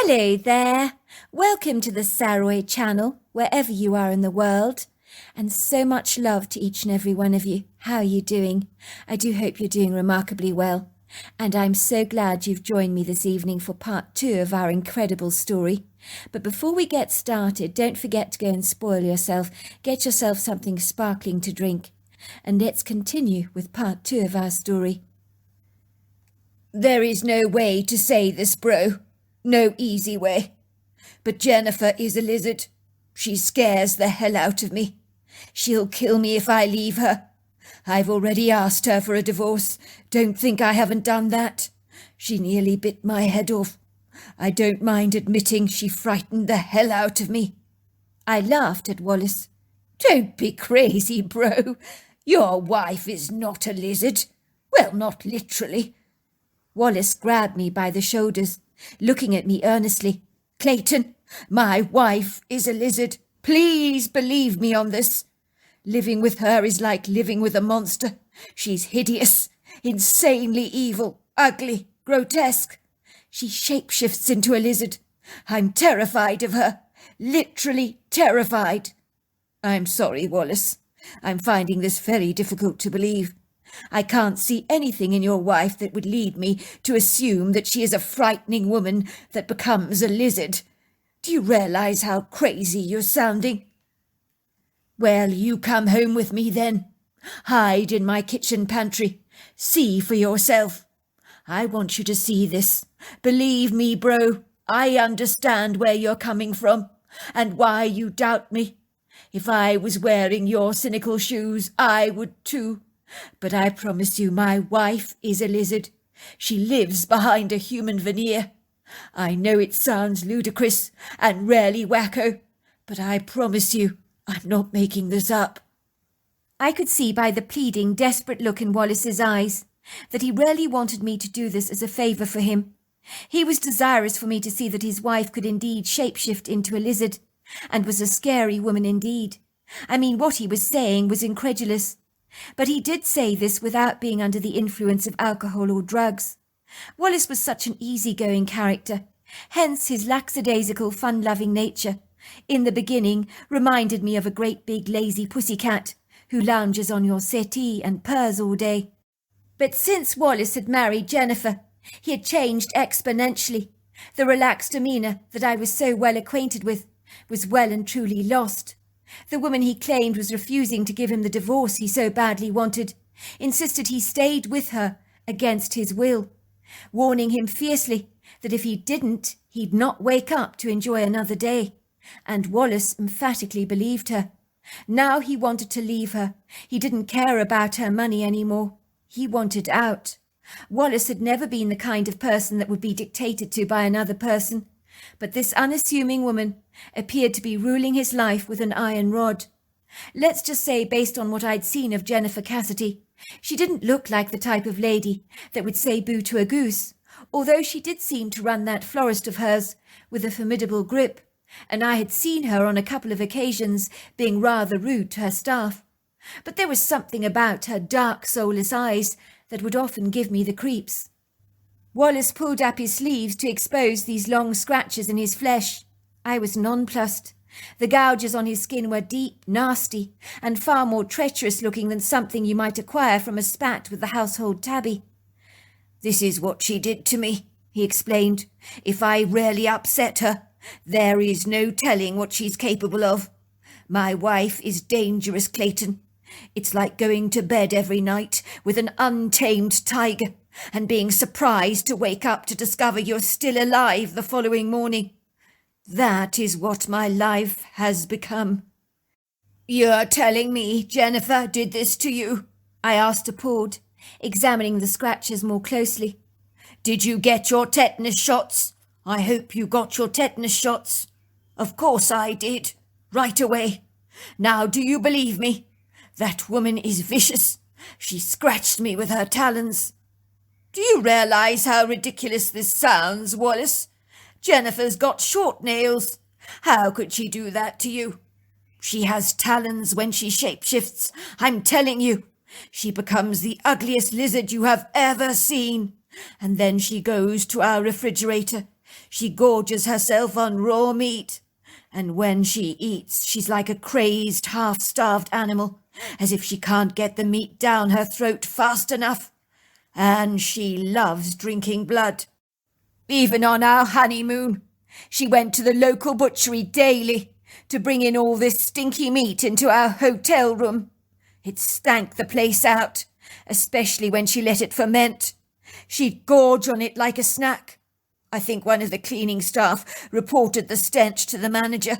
Hello there. Welcome to the Saroy channel, wherever you are in the world. And so much love to each and every one of you. How are you doing? I do hope you're doing remarkably well. And I'm so glad you've joined me this evening for part 2 of our incredible story. But before we get started, don't forget to go and spoil yourself. Get yourself something sparkling to drink. And let's continue with part 2 of our story. There is no way to say this, bro. No easy way. But Jennifer is a lizard. She scares the hell out of me. She'll kill me if I leave her. I've already asked her for a divorce. Don't think I haven't done that. She nearly bit my head off. I don't mind admitting she frightened the hell out of me. I laughed at Wallace. Don't be crazy, bro. Your wife is not a lizard. Well, not literally. Wallace grabbed me by the shoulders, looking at me earnestly. Clayton, my wife is a lizard. Please believe me on this. Living with her is like living with a monster. She's hideous, insanely evil, ugly, grotesque. She shapeshifts into a lizard. I'm terrified of her. Literally terrified. I'm sorry, Wallace. I'm finding this very difficult to believe. I can't see anything in your wife that would lead me to assume that she is a frightening woman that becomes a lizard. Do you realize how crazy you're sounding? Well, you come home with me then. Hide in my kitchen pantry. See for yourself. I want you to see this. Believe me, bro, I understand where you're coming from and why you doubt me. If I was wearing your cynical shoes, I would too. But I promise you my wife is a lizard. She lives behind a human veneer. I know it sounds ludicrous and rarely wacko, but I promise you I'm not making this up. I could see by the pleading, desperate look in Wallace's eyes that he really wanted me to do this as a favour for him. He was desirous for me to see that his wife could indeed shapeshift into a lizard, and was a scary woman indeed. I mean, what he was saying was incredulous. But he did say this without being under the influence of alcohol or drugs. Wallace was such an easygoing character, hence his lackadaisical, fun-loving nature. In the beginning, reminded me of a great big lazy pussycat who lounges on your settee and purrs all day. But since Wallace had married Jennifer, he had changed exponentially. The relaxed demeanour that I was so well acquainted with was well and truly lost. The woman he claimed was refusing to give him the divorce he so badly wanted, insisted he stayed with her against his will, warning him fiercely that if he didn't, he'd not wake up to enjoy another day. And Wallace emphatically believed her. Now he wanted to leave her. He didn't care about her money anymore. He wanted out. Wallace had never been the kind of person that would be dictated to by another person, but this unassuming woman appeared to be ruling his life with an iron rod. Let's just say, based on what I'd seen of Jennifer Cassidy, she didn't look like the type of lady that would say boo to a goose, although she did seem to run that florist of hers with a formidable grip, and I had seen her on a couple of occasions being rather rude to her staff. But there was something about her dark, soulless eyes that would often give me the creeps. Wallace pulled up his sleeves to expose these long scratches in his flesh. I was nonplussed. The gouges on his skin were deep, nasty, and far more treacherous looking than something you might acquire from a spat with the household tabby. This is what she did to me, he explained. If I really upset her, there is no telling what she's capable of. My wife is dangerous, Clayton. It's like going to bed every night with an untamed tiger and being surprised to wake up to discover you're still alive the following morning. That is what my life has become. You're telling me Jennifer did this to you? I asked appalled, examining the scratches more closely. Did you get your tetanus shots? I hope you got your tetanus shots. Of course I did. Right away. Now do you believe me? That woman is vicious. She scratched me with her talons. Do you realize how ridiculous this sounds, Wallace? Jennifer's got short nails. How could she do that to you? She has talons when she shapeshifts. I'm telling you, she becomes the ugliest lizard you have ever seen. And then she goes to our refrigerator, She gorges herself on raw meat, and when she eats, she's like a crazed, half-starved animal, as if she can't get the meat down her throat fast enough. And she loves drinking blood. Even on our honeymoon, she went to the local butchery daily to bring in all this stinky meat into our hotel room. It stank the place out, especially when she let it ferment. She'd gorge on it like a snack. I think one of the cleaning staff reported the stench to the manager.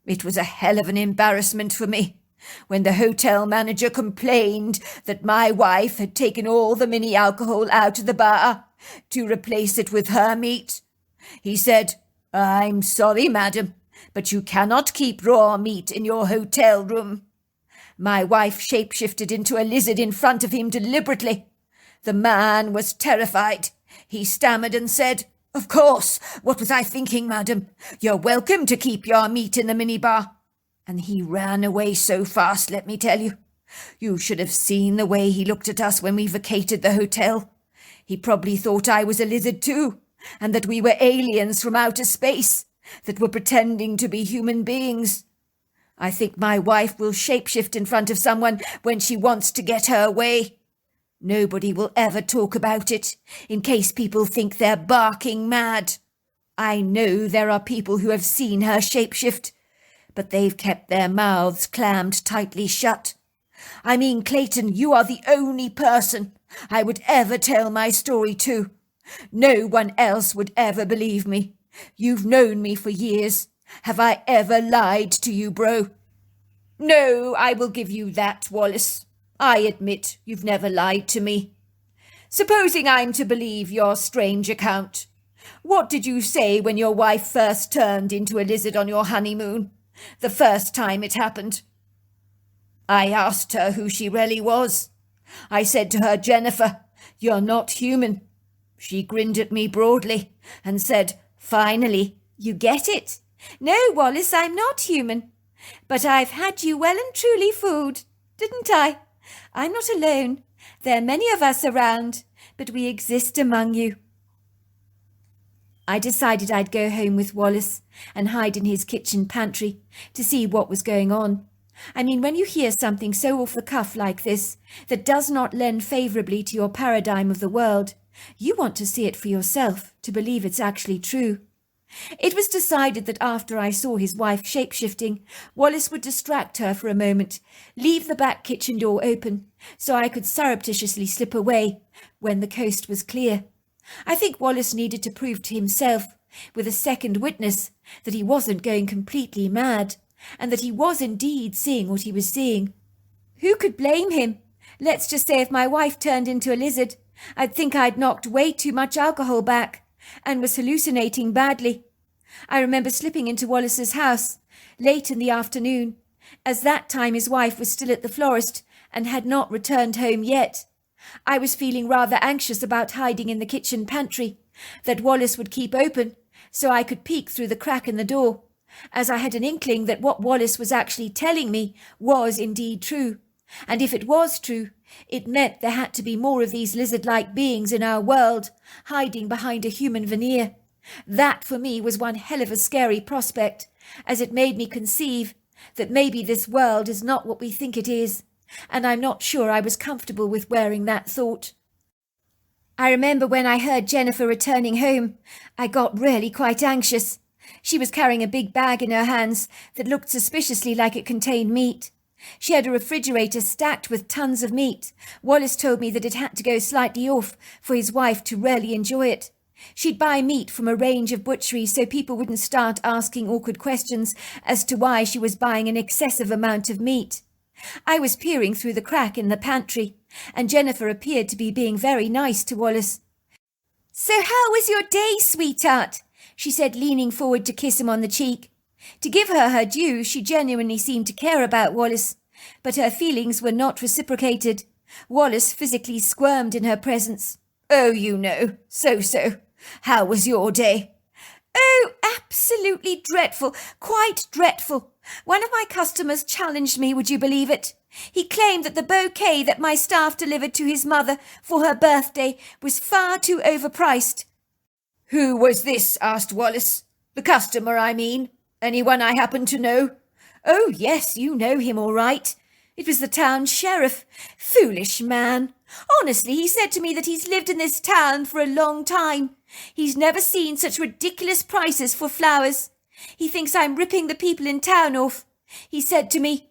It was a hell of an embarrassment for me when the hotel manager complained that my wife had taken all the mini alcohol out of the bar to replace it with her meat. He said, "I'm sorry, madam, but you cannot keep raw meat in your hotel room." My wife shapeshifted into a lizard in front of him deliberately. The man was terrified. He stammered and said, "Of course, what was I thinking, madam? You're welcome to keep your meat in the minibar." And he ran away so fast, let me tell you. You should have seen the way he looked at us when we vacated the hotel. He probably thought I was a lizard too, and that we were aliens from outer space, that were pretending to be human beings. I think my wife will shapeshift in front of someone when she wants to get her way. Nobody will ever talk about it, in case people think they're barking mad. I know there are people who have seen her shapeshift, but they've kept their mouths clammed tightly shut. I mean, Clayton, you are the only person I would ever tell my story to. No one else would ever believe me. You've known me for years. Have I ever lied to you, bro? No, I will give you that, Wallace. I admit you've never lied to me. Supposing I'm to believe your strange account, what did you say when your wife first turned into a lizard on your honeymoon, the first time it happened? I asked her who she really was. I said to her, "Jennifer, you're not human." She grinned at me broadly and said, "Finally, you get it. No, Wallace, I'm not human. But I've had you well and truly fooled, didn't I? I'm not alone. There are many of us around, but we exist among you." I decided I'd go home with Wallace and hide in his kitchen pantry to see what was going on. I mean, when you hear something so off the cuff like this that does not lend favourably to your paradigm of the world, you want to see it for yourself to believe it's actually true. It was decided that after I saw his wife shapeshifting, Wallace would distract her for a moment, leave the back kitchen door open, so I could surreptitiously slip away when the coast was clear. I think Wallace needed to prove to himself, with a second witness, that he wasn't going completely mad, and that he was indeed seeing what he was seeing. Who could blame him? Let's just say if my wife turned into a lizard, I'd think I'd knocked way too much alcohol back and was hallucinating badly. I remember slipping into Wallace's house late in the afternoon, as that time his wife was still at the florist and had not returned home yet. I was feeling rather anxious about hiding in the kitchen pantry that Wallace would keep open so I could peek through the crack in the door, as I had an inkling that what Wallace was actually telling me was indeed true. And if it was true, it meant there had to be more of these lizard-like beings in our world, hiding behind a human veneer. That, for me, was one hell of a scary prospect, as it made me conceive that maybe this world is not what we think it is, and I'm not sure I was comfortable with wearing that thought. I remember when I heard Jennifer returning home, I got really quite anxious. She was carrying a big bag in her hands that looked suspiciously like it contained meat. She had a refrigerator stacked with tons of meat. Wallace told me that it had to go slightly off for his wife to really enjoy it. She'd buy meat from a range of butcheries so people wouldn't start asking awkward questions as to why she was buying an excessive amount of meat. I was peering through the crack in the pantry, and Jennifer appeared to be being very nice to Wallace. "So how was your day, sweetheart?" she said, leaning forward to kiss him on the cheek. To give her her due, she genuinely seemed to care about Wallace, but her feelings were not reciprocated. Wallace physically squirmed in her presence. "Oh, you know, so. How was your day?" "Oh, absolutely dreadful, quite dreadful. One of my customers challenged me, would you believe it? He claimed that the bouquet that my staff delivered to his mother for her birthday was far too overpriced." Who was this? Asked Wallace. The customer, I mean. Anyone I happen to know? Oh, yes, you know him all right. It was the town sheriff. Foolish man. Honestly, he said to me that he's lived in this town for a long time. He's never seen such ridiculous prices for flowers. He thinks I'm ripping the people in town off. He said to me,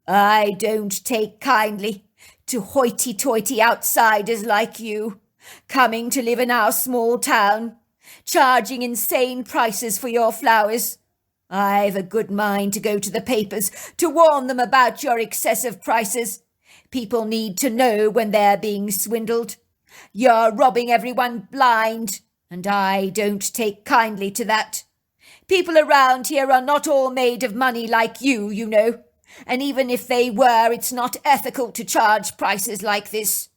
I don't take kindly to hoity-toity outsiders like you, coming to live in our small town, charging insane prices for your flowers. I've a good mind to go to the papers to warn them about your excessive prices. People need to know when they're being swindled. You're robbing everyone blind, and I don't take kindly to that. People around here are not all made of money like you know. And even if they were, it's not ethical to charge prices like this.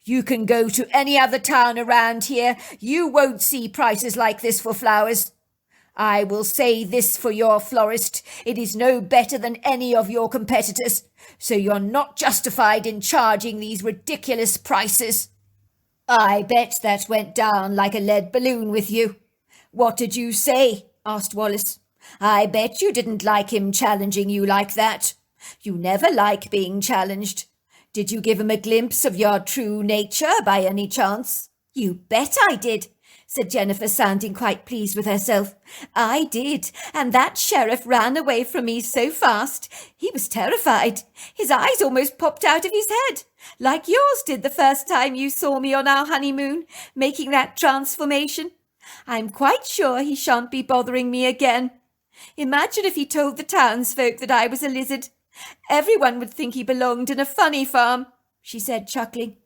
You can go to any other town around here. You won't see prices like this for flowers. I will say this for your florist. It is no better than any of your competitors, so you're not justified in charging these ridiculous prices. I bet that went down like a lead balloon with you. What did you say? Asked Wallace. I bet you didn't like him challenging you like that. You never like being challenged. Did you give him a glimpse of your true nature by any chance? You bet I did, said Jennifer, sounding quite pleased with herself. I did, and that sheriff ran away from me so fast. He was terrified. His eyes almost popped out of his head, like yours did the first time you saw me on our honeymoon, making that transformation. I'm quite sure he shan't be bothering me again. Imagine if he told the townsfolk that I was a lizard. Everyone would think he belonged in a funny farm, she said, chuckling.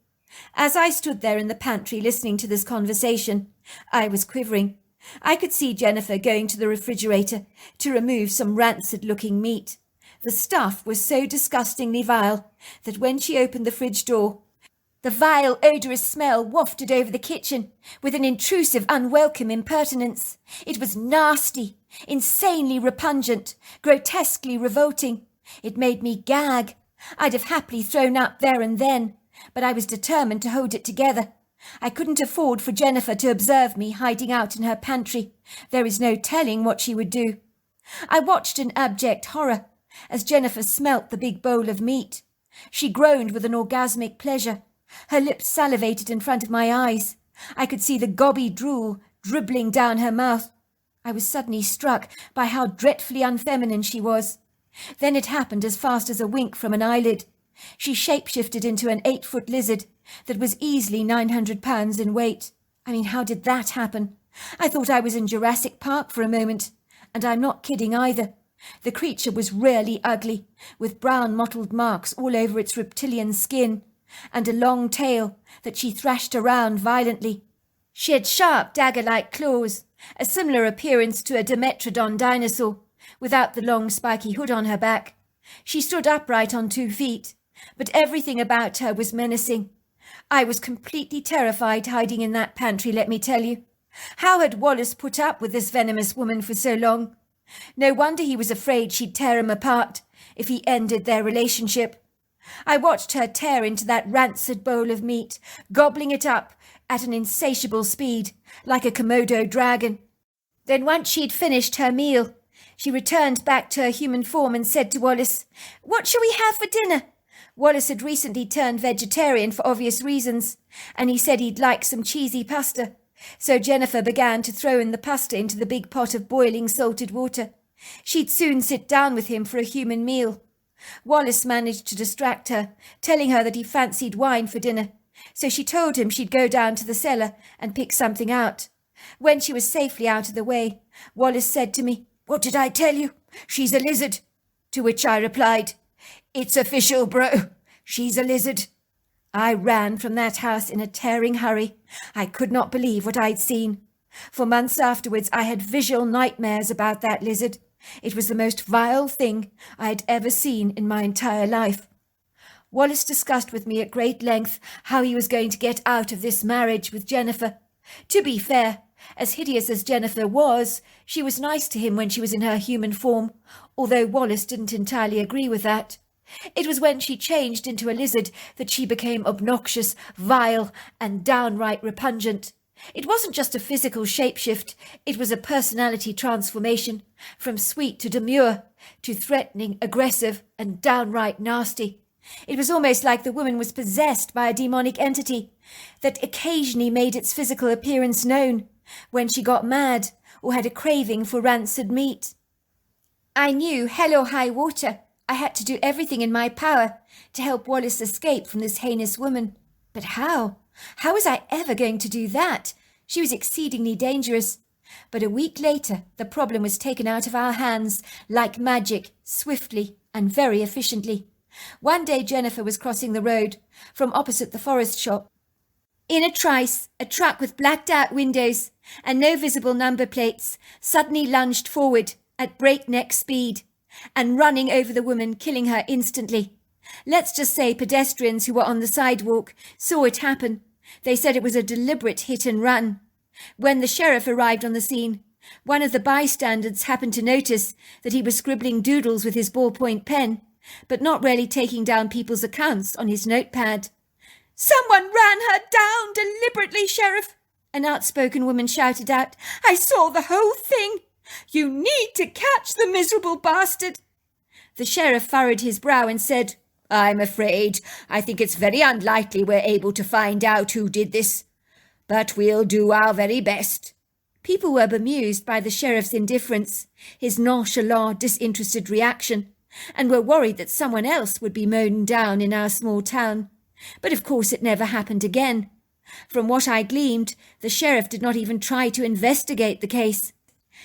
As I stood there in the pantry listening to this conversation, I was quivering. I could see Jennifer going to the refrigerator to remove some rancid-looking meat. The stuff was so disgustingly vile that when she opened the fridge door, the vile, odorous smell wafted over the kitchen with an intrusive, unwelcome impertinence. It was nasty, insanely repugnant, grotesquely revolting. It made me gag. I'd have happily thrown up there and then, but I was determined to hold it together. I couldn't afford for Jennifer to observe me hiding out in her pantry. There is no telling what she would do. I watched in abject horror as Jennifer smelt the big bowl of meat. She groaned with an orgasmic pleasure. Her lips salivated in front of my eyes. I could see the gobby drool dribbling down her mouth. I was suddenly struck by how dreadfully unfeminine she was. Then it happened as fast as a wink from an eyelid. She shapeshifted into an 8-foot lizard that was easily 900 pounds in weight. I mean, how did that happen? I thought I was in Jurassic Park for a moment. And I'm not kidding either. The creature was really ugly, with brown mottled marks all over its reptilian skin, and a long tail that she thrashed around violently. She had sharp dagger-like claws, a similar appearance to a Dimetrodon dinosaur, without the long spiky hood on her back. She stood upright on 2 feet, but everything about her was menacing. I was completely terrified hiding in that pantry, let me tell you. How had Wallace put up with this venomous woman for so long? No wonder he was afraid she'd tear him apart if he ended their relationship. I watched her tear into that rancid bowl of meat, gobbling it up at an insatiable speed, like a Komodo dragon. Then once she'd finished her meal, she returned back to her human form and said to Wallace, "What shall we have for dinner?" Wallace had recently turned vegetarian for obvious reasons, and he said he'd like some cheesy pasta. So Jennifer began to throw in the pasta into the big pot of boiling salted water. She'd soon sit down with him for a human meal. Wallace managed to distract her, telling her that he fancied wine for dinner, so she told him she'd go down to the cellar and pick something out. When she was safely out of the way, Wallace said to me, "What did I tell you? She's a lizard." To which I replied, "It's official, bro. She's a lizard." I ran from that house in a tearing hurry. I could not believe what I'd seen. For months afterwards I had visual nightmares about that lizard. It was the most vile thing I had ever seen in my entire life. Wallace discussed with me at great length how he was going to get out of this marriage with Jennifer. To be fair, as hideous as Jennifer was, she was nice to him when she was in her human form, although Wallace didn't entirely agree with that. It was when she changed into a lizard that she became obnoxious, vile, and downright repugnant. It wasn't just a physical shapeshift, it was a personality transformation, from sweet to demure, to threatening, aggressive, and downright nasty. It was almost like the woman was possessed by a demonic entity that occasionally made its physical appearance known when she got mad or had a craving for rancid meat. I knew, hell or high water, I had to do everything in my power to help Wallace escape from this heinous woman. But how? How was I ever going to do that? She was exceedingly dangerous. But a week later, the problem was taken out of our hands like magic, swiftly and very efficiently. One day Jennifer was crossing the road from opposite the forest shop. In a trice, a truck with blacked-out windows and no visible number plates suddenly lunged forward at breakneck speed and running over the woman, killing her instantly. Let's just say pedestrians who were on the sidewalk saw it happen. They said it was a deliberate hit and run. When the sheriff arrived on the scene, one of the bystanders happened to notice that he was scribbling doodles with his ballpoint pen, but not really taking down people's accounts on his notepad. "Someone ran her down deliberately, Sheriff," an outspoken woman shouted out. "I saw the whole thing. You need to catch the miserable bastard." The sheriff furrowed his brow and said, "I'm afraid I think it's very unlikely we're able to find out who did this, but we'll do our very best." People were bemused by the sheriff's indifference, his nonchalant, disinterested reaction, and were worried that someone else would be mown down in our small town. But of course it never happened again. From what I gleaned, the sheriff did not even try to investigate the case.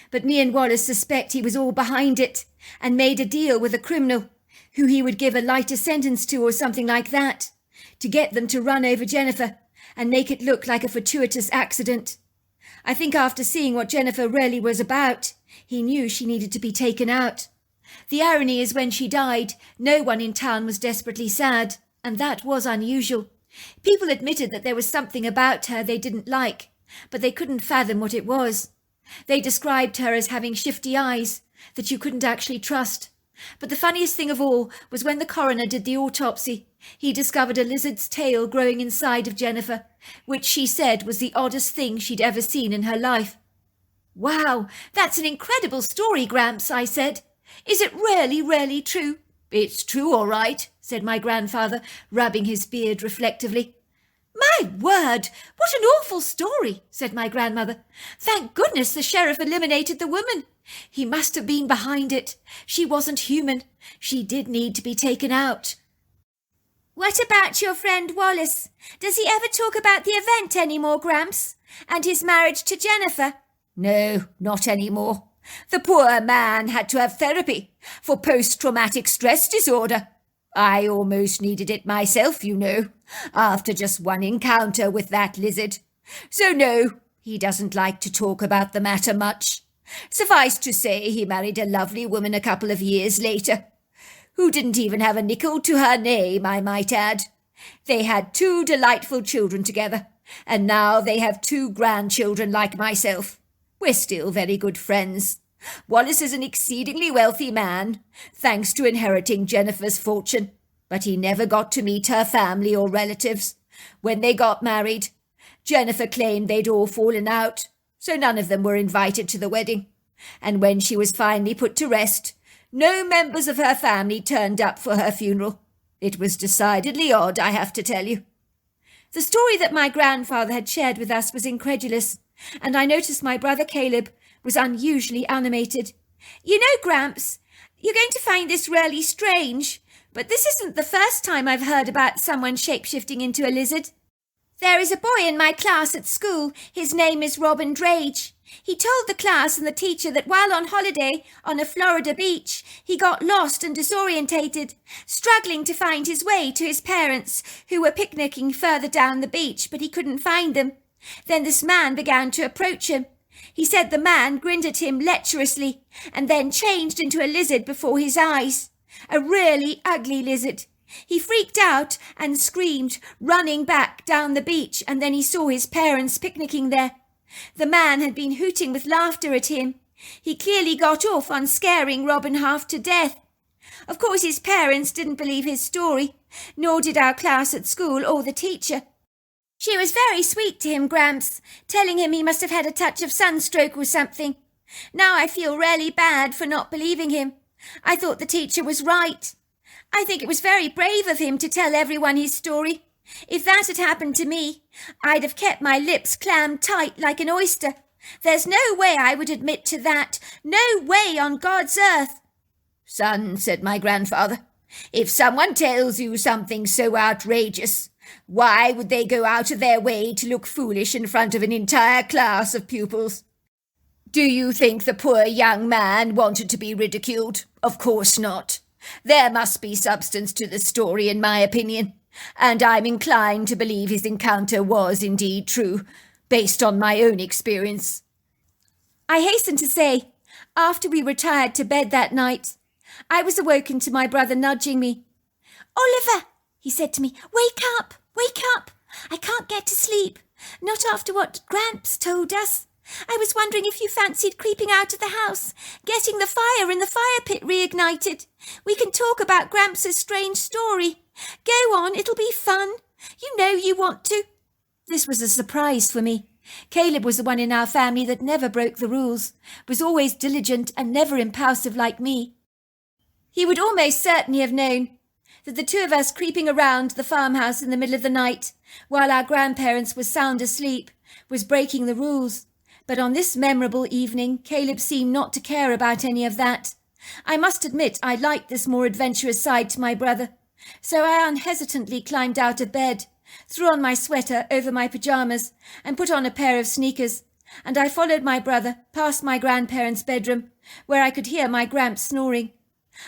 But me and Wallace suspect he was all behind it, and made a deal with a criminal, who he would give a lighter sentence to or something like that, to get them to run over Jennifer and make it look like a fortuitous accident. I think after seeing what Jennifer really was about, he knew she needed to be taken out. The irony is when she died, no one in town was desperately sad, and that was unusual. People admitted that there was something about her they didn't like, but they couldn't fathom what it was. They described her as having shifty eyes that you couldn't actually trust. But the funniest thing of all was when the coroner did the autopsy, he discovered a lizard's tail growing inside of Jennifer, which she said was the oddest thing she'd ever seen in her life. "Wow, that's an incredible story, Gramps," I said. "Is it really, really true?" "It's true, all right," said my grandfather, rubbing his beard reflectively. "My word, what an awful story," said my grandmother. "Thank goodness the sheriff eliminated the woman. He must have been behind it. She wasn't human. She did need to be taken out." "What about your friend Wallace? Does he ever talk about the event anymore, Gramps? And his marriage to Jennifer?" "No, not anymore. The poor man had to have therapy for post-traumatic stress disorder. I almost needed it myself, you know, after just one encounter with that lizard. So no, he doesn't like to talk about the matter much. Suffice to say, he married a lovely woman a couple of years later, who didn't even have a nickel to her name, I might add. They had 2 delightful children together, and now they have 2 grandchildren like myself. We're still very good friends. Wallace is an exceedingly wealthy man, thanks to inheriting Jennifer's fortune, but he never got to meet her family or relatives. When they got married, Jennifer claimed they'd all fallen out, so none of them were invited to the wedding. And when she was finally put to rest, no members of her family turned up for her funeral. It was decidedly odd, I have to tell you." The story that my grandfather had shared with us was incredulous, and I noticed my brother Caleb was unusually animated. "You know, Gramps, you're going to find this really strange, but this isn't the first time I've heard about someone shapeshifting into a lizard. There is a boy in my class at school. His name is Robin Drage. He told the class and the teacher that while on holiday on a Florida beach, he got lost and disorientated, struggling to find his way to his parents, who were picnicking further down the beach, but he couldn't find them. Then this man began to approach him. He said the man grinned at him lecherously and then changed into a lizard before his eyes. A really ugly lizard. He freaked out and screamed, running back down the beach, and then he saw his parents picnicking there. The man had been hooting with laughter at him. He clearly got off on scaring Robin half to death. Of course his parents didn't believe his story, nor did our class at school or the teacher. She was very sweet to him, Gramps, telling him he must have had a touch of sunstroke or something. Now I feel really bad for not believing him. I thought the teacher was right. I think it was very brave of him to tell everyone his story. If that had happened to me, I'd have kept my lips clammed tight like an oyster. There's no way I would admit to that. No way on God's earth. Son, said my grandfather, if someone tells you something so outrageous, why would they go out of their way to look foolish in front of an entire class of pupils? Do you think the poor young man wanted to be ridiculed? Of course not. There must be substance to the story, in my opinion, and I'm inclined to believe his encounter was indeed true, based on my own experience. I hasten to say, after we retired to bed that night, I was awoken to my brother nudging me. "Oliver," he said to me, "wake up, wake up. I can't get to sleep, not after what Gramps told us. I was wondering if you fancied creeping out of the house, getting the fire in the fire pit reignited. We can talk about Gramps' strange story. Go on, it'll be fun. You know you want to." This was a surprise for me. Caleb was the one in our family that never broke the rules, was always diligent and never impulsive like me. He would almost certainly have known that the two of us creeping around the farmhouse in the middle of the night, while our grandparents were sound asleep, was breaking the rules. But on this memorable evening, Caleb seemed not to care about any of that. I must admit I liked this more adventurous side to my brother, so I unhesitantly climbed out of bed, threw on my sweater over my pyjamas, and put on a pair of sneakers, and I followed my brother past my grandparents' bedroom, where I could hear my Gramps snoring.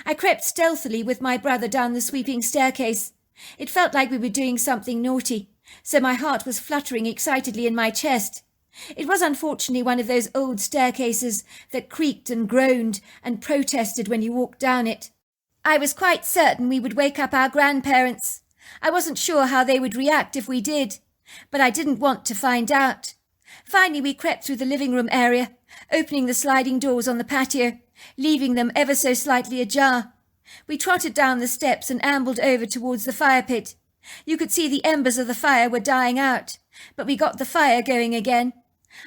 I crept stealthily with my brother down the sweeping staircase. It felt like we were doing something naughty, so my heart was fluttering excitedly in my chest. It was unfortunately one of those old staircases that creaked and groaned and protested when you walked down it. I was quite certain we would wake up our grandparents. I wasn't sure how they would react if we did, but I didn't want to find out. Finally we crept through the living room area, opening the sliding doors on the patio, leaving them ever so slightly ajar. We trotted down the steps and ambled over towards the fire pit. You could see the embers of the fire were dying out, but we got the fire going again.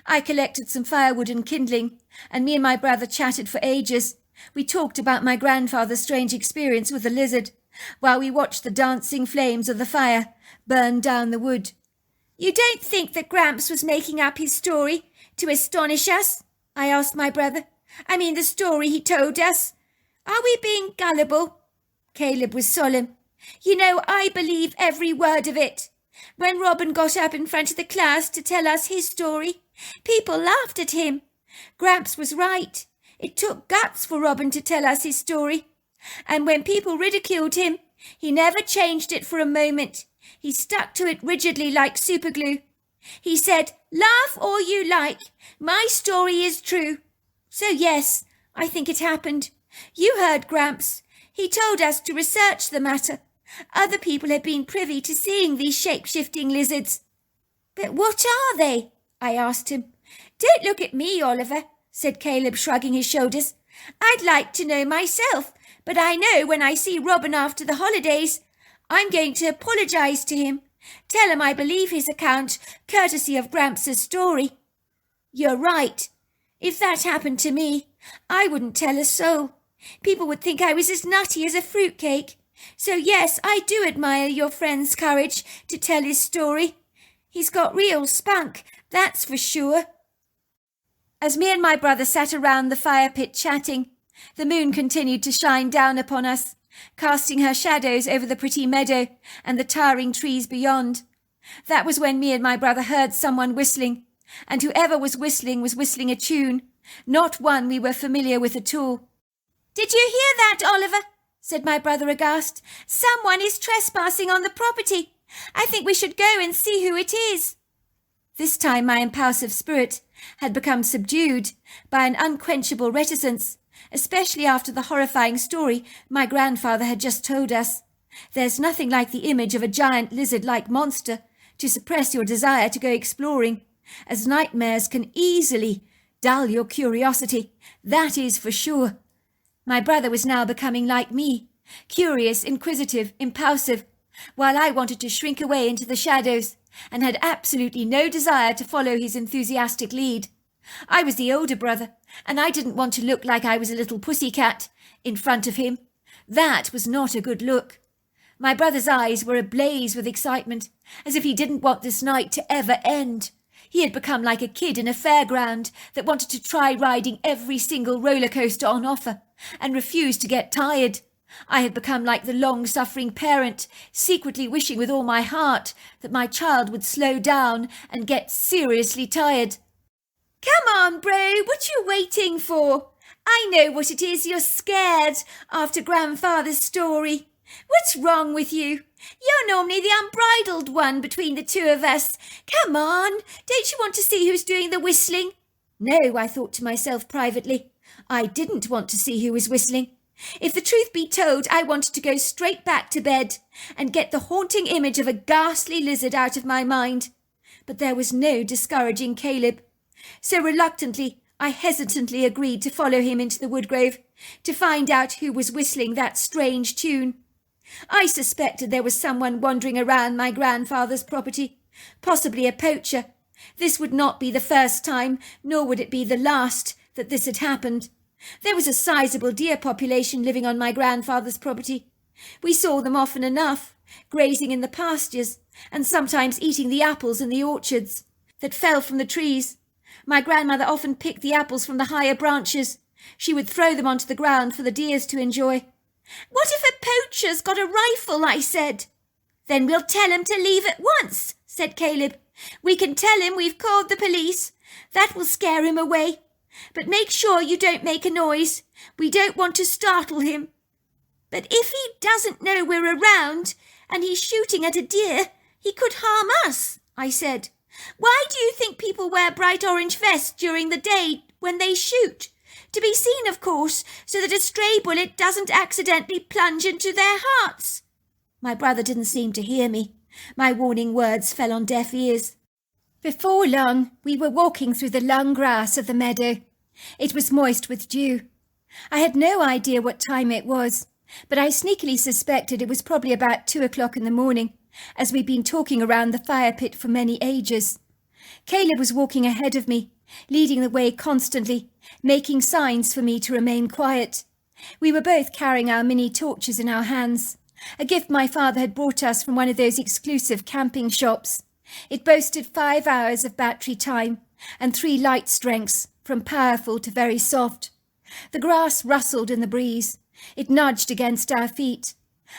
I collected some firewood and kindling, and me and my brother chatted for ages. We talked about my grandfather's strange experience with the lizard, while we watched the dancing flames of the fire burn down the wood. "You don't think that Gramps was making up his story to astonish us?" I asked my brother. "I mean the story he told us. Are we being gullible?" Caleb was solemn. "You know, I believe every word of it. When Robin got up in front of the class to tell us his story, people laughed at him. Gramps was right. It took guts for Robin to tell us his story. And when people ridiculed him, he never changed it for a moment. He stuck to it rigidly like superglue. He said, 'Laugh all you like. My story is true.' So yes, I think it happened. You heard Gramps. He told us to research the matter. Other people have been privy to seeing these shape-shifting lizards." "But what are they?" I asked him. "Don't look at me, Oliver," said Caleb, shrugging his shoulders. "I'd like to know myself, but I know when I see Robin after the holidays, I'm going to apologise to him. Tell him I believe his account, courtesy of Gramps' story." "You're right. If that happened to me, I wouldn't tell a soul. People would think I was as nutty as a fruitcake. So yes, I do admire your friend's courage to tell his story. He's got real spunk, that's for sure." As me and my brother sat around the fire pit chatting, the moon continued to shine down upon us, casting her shadows over the pretty meadow and the towering trees beyond. That was when me and my brother heard someone whistling, and whoever was whistling a tune, not one we were familiar with at all. "Did you hear that, Oliver?" said my brother aghast. "Someone is trespassing on the property. I think we should go and see who it is." This time my impulsive spirit had become subdued by an unquenchable reticence, especially after the horrifying story my grandfather had just told us. There's nothing like the image of a giant lizard-like monster to suppress your desire to go exploring, as nightmares can easily dull your curiosity, that is for sure. My brother was now becoming like me, curious, inquisitive, impulsive, while I wanted to shrink away into the shadows and had absolutely no desire to follow his enthusiastic lead. I was the older brother, and I didn't want to look like I was a little pussycat in front of him. That was not a good look. My brother's eyes were ablaze with excitement, as if he didn't want this night to ever end. He had become like a kid in a fairground that wanted to try riding every single roller coaster on offer and refused to get tired. I had become like the long-suffering parent, secretly wishing with all my heart that my child would slow down and get seriously tired. "Come on, bro, what you waiting for? I know what it is, you're scared after grandfather's story. What's wrong with you? You're normally the unbridled one between the two of us. Come on, don't you want to see who's doing the whistling?" No, I thought to myself privately. I didn't want to see who was whistling. If the truth be told, I wanted to go straight back to bed and get the haunting image of a ghastly lizard out of my mind. But there was no discouraging Caleb. So reluctantly, I hesitantly agreed to follow him into the woodgrove to find out who was whistling that strange tune. I suspected there was someone wandering around my grandfather's property, possibly a poacher. This would not be the first time, nor would it be the last, that this had happened. There was a sizable deer population living on my grandfather's property. We saw them often enough, grazing in the pastures, and sometimes eating the apples in the orchards that fell from the trees. My grandmother often picked the apples from the higher branches. She would throw them onto the ground for the deers to enjoy. "What if a poacher's got a rifle?" I said. "Then we'll tell him to leave at once," said Caleb. "We can tell him we've called the police. That will scare him away. But make sure you don't make a noise. We don't want to startle him." "But if he doesn't know we're around and he's shooting at a deer, he could harm us," I said. "Why do you think people wear bright orange vests during the day when they shoot? To be seen, of course, so that a stray bullet doesn't accidentally plunge into their hearts." My brother didn't seem to hear me. My warning words fell on deaf ears. Before long, we were walking through the long grass of the meadow. It was moist with dew. I had no idea what time it was, but I sneakily suspected it was probably about 2 o'clock in the morning, as we'd been talking around the fire pit for many ages. Caleb was walking ahead of me, leading the way constantly, making signs for me to remain quiet. We were both carrying our mini torches in our hands, a gift my father had brought us from one of those exclusive camping shops. It boasted 5 hours of battery time and 3 light strengths, from powerful to very soft. The grass rustled in the breeze. It nudged against our feet.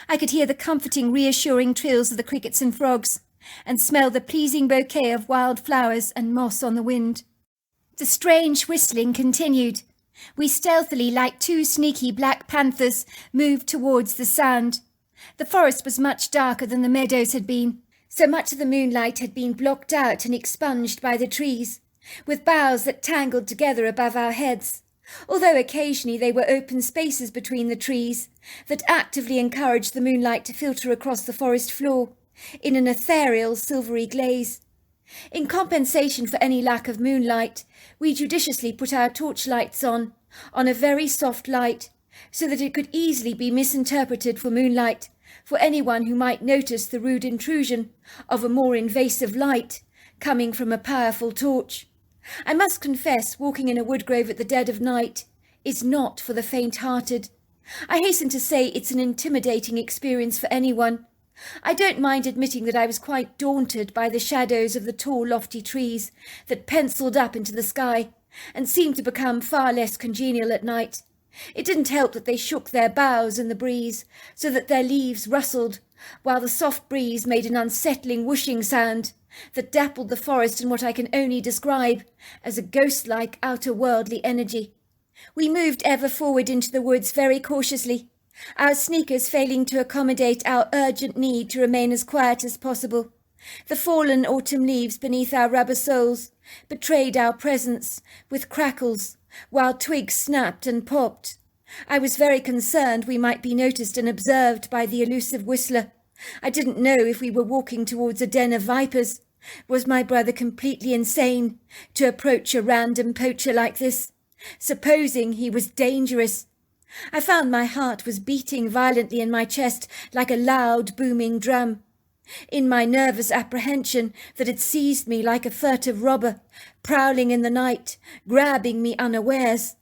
I could hear the comforting, reassuring trills of the crickets and frogs, and smell the pleasing bouquet of wild flowers and moss on the wind. The strange whistling continued. We stealthily, like 2 sneaky black panthers, moved towards the sound. The forest was much darker than the meadows had been. So much of the moonlight had been blocked out and expunged by the trees, with boughs that tangled together above our heads, although occasionally they were open spaces between the trees that actively encouraged the moonlight to filter across the forest floor in an ethereal silvery glaze. In compensation for any lack of moonlight, we judiciously put our torchlights on a very soft light, so that it could easily be misinterpreted for moonlight for anyone who might notice the rude intrusion of a more invasive light coming from a powerful torch. I must confess, walking in a woodgrove at the dead of night is not for the faint-hearted. I hasten to say it's an intimidating experience for anyone. I don't mind admitting that I was quite daunted by the shadows of the tall, lofty trees that penciled up into the sky and seemed to become far less congenial at night. It didn't help that they shook their boughs in the breeze, so that their leaves rustled, while the soft breeze made an unsettling whooshing sound that dappled the forest in what I can only describe as a ghost-like outer-worldly energy. We moved ever forward into the woods very cautiously, our sneakers failing to accommodate our urgent need to remain as quiet as possible. The fallen autumn leaves beneath our rubber soles betrayed our presence with crackles, while twigs snapped and popped. I was very concerned we might be noticed and observed by the elusive whistler. I didn't know if we were walking towards a den of vipers. Was my brother completely insane to approach a random poacher like this, supposing he was dangerous? I found my heart was beating violently in my chest like a loud, booming drum. in my nervous apprehension that had seized me like a furtive robber, prowling in the night, grabbing me unawares.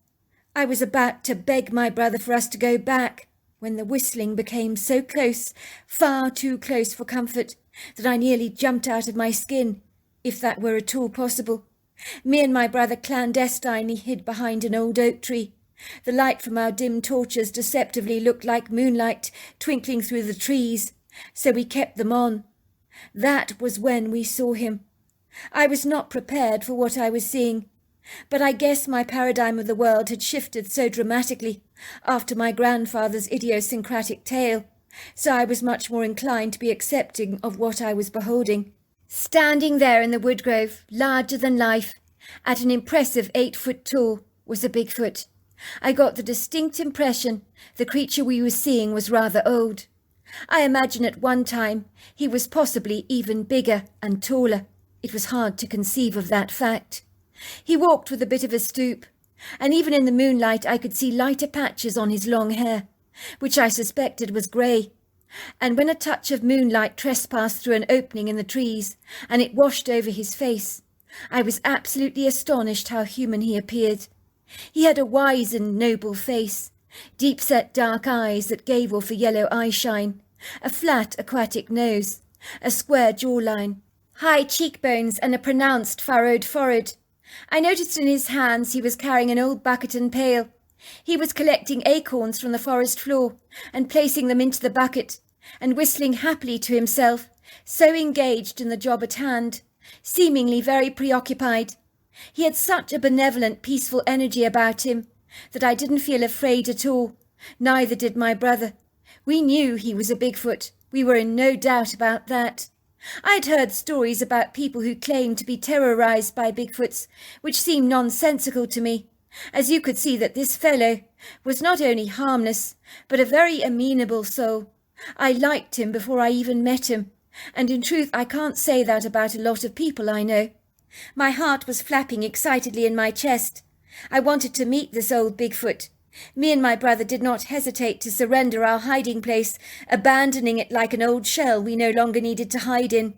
I was about to beg my brother for us to go back, when the whistling became so close, far too close for comfort, that I nearly jumped out of my skin, if that were at all possible. Me and my brother clandestinely hid behind an old oak tree. The light from our dim torches deceptively looked like moonlight twinkling through the trees, so we kept them on. That was when we saw him. I was not prepared for what I was seeing, but I guess my paradigm of the world had shifted so dramatically after my grandfather's idiosyncratic tale, so I was much more inclined to be accepting of what I was beholding. Standing there in the woodgrove, larger than life, at an impressive 8 foot tall, was a Bigfoot. I got the distinct impression the creature we were seeing was rather old. I imagine at one time he was possibly even bigger and taller. It was hard to conceive of that fact. He walked with a bit of a stoop, and even in the moonlight I could see lighter patches on his long hair, which I suspected was grey. And when a touch of moonlight trespassed through an opening in the trees, and it washed over his face, I was absolutely astonished how human he appeared. He had a wizened, noble face, deep-set dark eyes that gave off a yellow eyeshine, a flat aquatic nose, a square jawline, high cheekbones and a pronounced furrowed forehead. I noticed in his hands he was carrying an old bucket and pail. He was collecting acorns from the forest floor and placing them into the bucket, and whistling happily to himself, so engaged in the job at hand, seemingly very preoccupied. He had such a benevolent, peaceful energy about him that I didn't feel afraid at all. Neither did my brother. We knew he was a Bigfoot. We were in no doubt about that. I had heard stories about people who claimed to be terrorized by Bigfoots, which seemed nonsensical to me, as you could see that this fellow was not only harmless, but a very amenable soul. I liked him before I even met him, and in truth I can't say that about a lot of people I know. My heart was flapping excitedly in my chest. I wanted to meet this old Bigfoot. Me and my brother did not hesitate to surrender our hiding place, abandoning it like an old shell we no longer needed to hide in.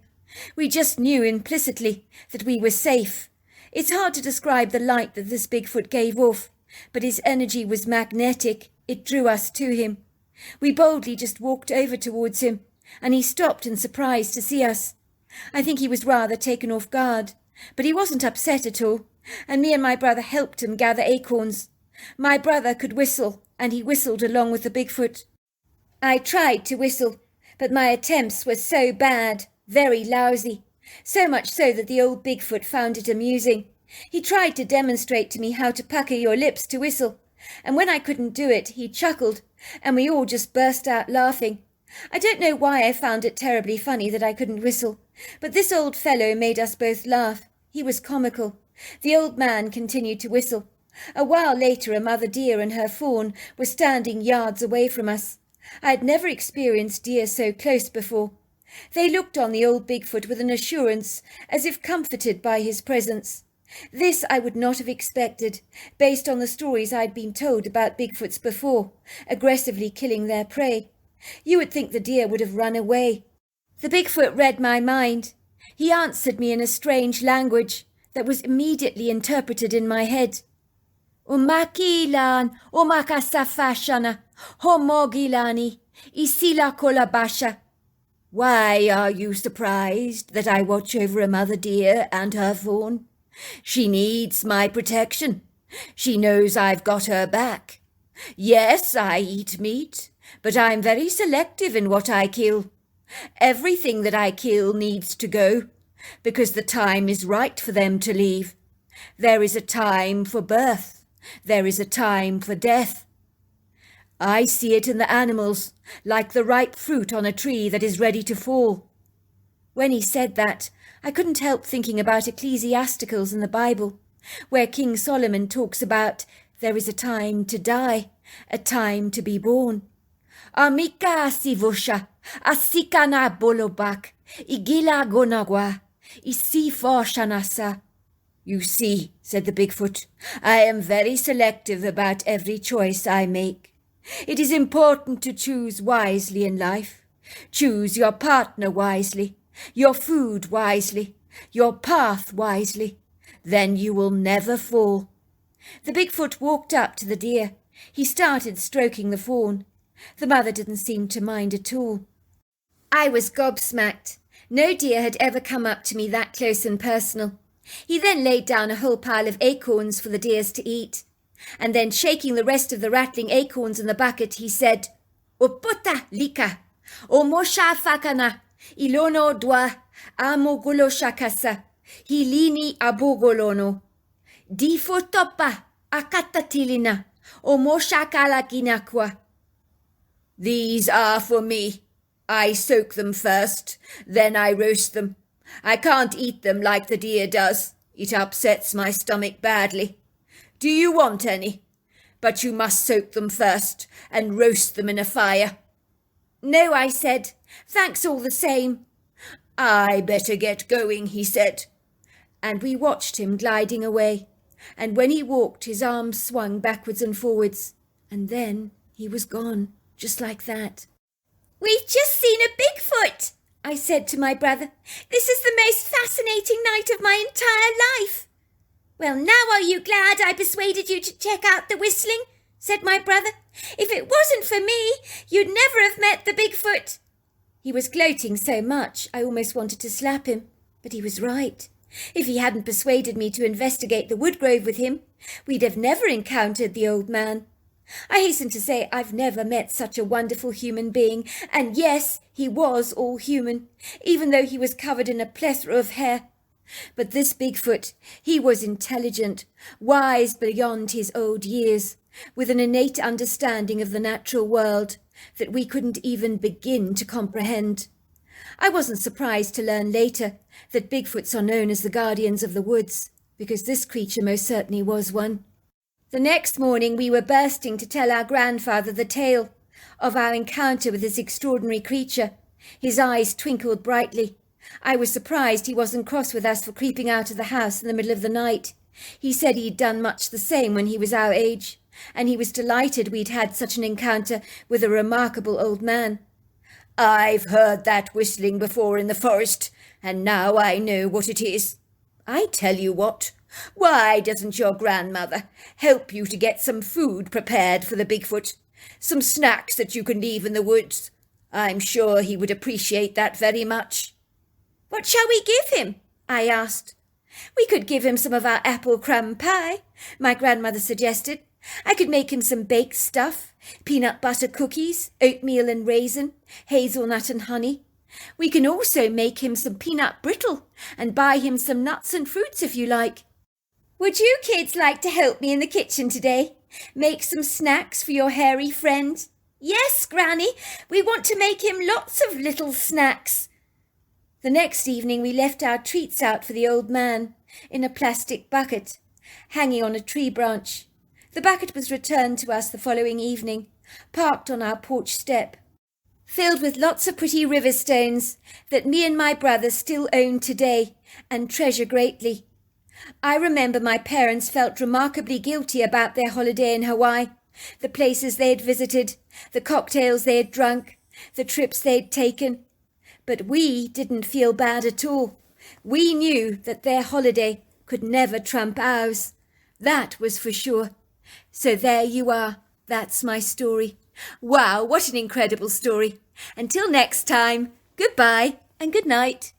We just knew implicitly that we were safe. It's hard to describe the light that this Bigfoot gave off, but his energy was magnetic. It drew us to him. We boldly just walked over towards him, and he stopped in surprise to see us. I think he was rather taken off guard, but he wasn't upset at all, and me and my brother helped him gather acorns. My brother could whistle, and he whistled along with the Bigfoot. I tried to whistle, but my attempts were so bad, very lousy, so much so that the old Bigfoot found it amusing. He tried to demonstrate to me how to pucker your lips to whistle, and when I couldn't do it, he chuckled, and we all just burst out laughing. I don't know why I found it terribly funny that I couldn't whistle, but this old fellow made us both laugh. He was comical. The old man continued to whistle. A while later, a mother deer and her fawn were standing yards away from us. I had never experienced deer so close before. They looked on the old Bigfoot with an assurance, as if comforted by his presence. This I would not have expected, based on the stories I had been told about Bigfoots before, aggressively killing their prey. You would think the deer would have run away. The Bigfoot read my mind. He answered me in a strange language that was immediately interpreted in my head. Umakilan, umakasafashana, homogilani, isila kolabasha. Why are you surprised that I watch over a mother deer and her fawn? She needs my protection. She knows I've got her back. Yes, I eat meat, but I'm very selective in what I kill. Everything that I kill needs to go, because the time is right for them to leave. There is a time for birth. There is a time for death. I see it in the animals, like the ripe fruit on a tree that is ready to fall. When he said that, I couldn't help thinking about ecclesiasticals in the Bible, where King Solomon talks about there is a time to die, a time to be born. Amika asivosha, asikana bolobak, igila gonagwa, isi forshanasa. You see, said the Bigfoot, I am very selective about every choice I make. It is important to choose wisely in life. Choose your partner wisely, your food wisely, your path wisely. Then you will never fall. The Bigfoot walked up to the deer. He started stroking the fawn. The mother didn't seem to mind at all. I was gobsmacked. No deer had ever come up to me that close and personal. He then laid down a whole pile of acorns for the deers to eat. And then, shaking the rest of the rattling acorns in the bucket, he said, "O puta lika, o mosha fakana, ilono dwa, amogulo shakasa, hilini abogolono, di fotopa, akatatilina, o moshakala ginakwa." These are for me. I soak them first, then I roast them. I can't eat them like the deer does. It upsets my stomach badly. Do you want any? But you must soak them first and roast them in a fire. No, I said. Thanks all the same. I better get going, he said. And we watched him gliding away. And when he walked, his arms swung backwards and forwards. And then he was gone, just like that. We've just seen a Bigfoot, I said to my brother. This is the most fascinating night of my entire life. Well, now are you glad I persuaded you to check out the whistling? Said my brother. If it wasn't for me, you'd never have met the Bigfoot. He was gloating so much I almost wanted to slap him, but he was right. If he hadn't persuaded me to investigate the woodgrove with him, we'd have never encountered the old man. I hasten to say I've never met such a wonderful human being, and yes, he was all human, even though he was covered in a plethora of hair. But this Bigfoot, he was intelligent, wise beyond his old years, with an innate understanding of the natural world that we couldn't even begin to comprehend. I wasn't surprised to learn later that Bigfoots are known as the guardians of the woods, because this creature most certainly was one. The next morning we were bursting to tell our grandfather the tale of our encounter with this extraordinary creature. His eyes twinkled brightly. I was surprised he wasn't cross with us for creeping out of the house in the middle of the night. He said he'd done much the same when he was our age, and he was delighted we'd had such an encounter with a remarkable old man. I've heard that whistling before in the forest, and now I know what it is. I tell you what, why doesn't your grandmother help you to get some food prepared for the Bigfoot? Some snacks that you can leave in the woods? I'm sure he would appreciate that very much. What shall we give him? I asked. We could give him some of our apple crumb pie, my grandmother suggested. I could make him some baked stuff, peanut butter cookies, oatmeal and raisin, hazelnut and honey. We can also make him some peanut brittle and buy him some nuts and fruits if you like. Would you kids like to help me in the kitchen today? Make some snacks for your hairy friend? Yes, Granny, we want to make him lots of little snacks. The next evening we left our treats out for the old man in a plastic bucket, hanging on a tree branch. The bucket was returned to us the following evening, parked on our porch step, filled with lots of pretty river stones that me and my brother still own today and treasure greatly. I remember my parents felt remarkably guilty about their holiday in Hawaii, the places they had visited, the cocktails they had drunk, the trips they had taken. But we didn't feel bad at all. We knew that their holiday could never trump ours. That was for sure. So there you are. That's my story. Wow, what an incredible story. Until next time, goodbye and good night.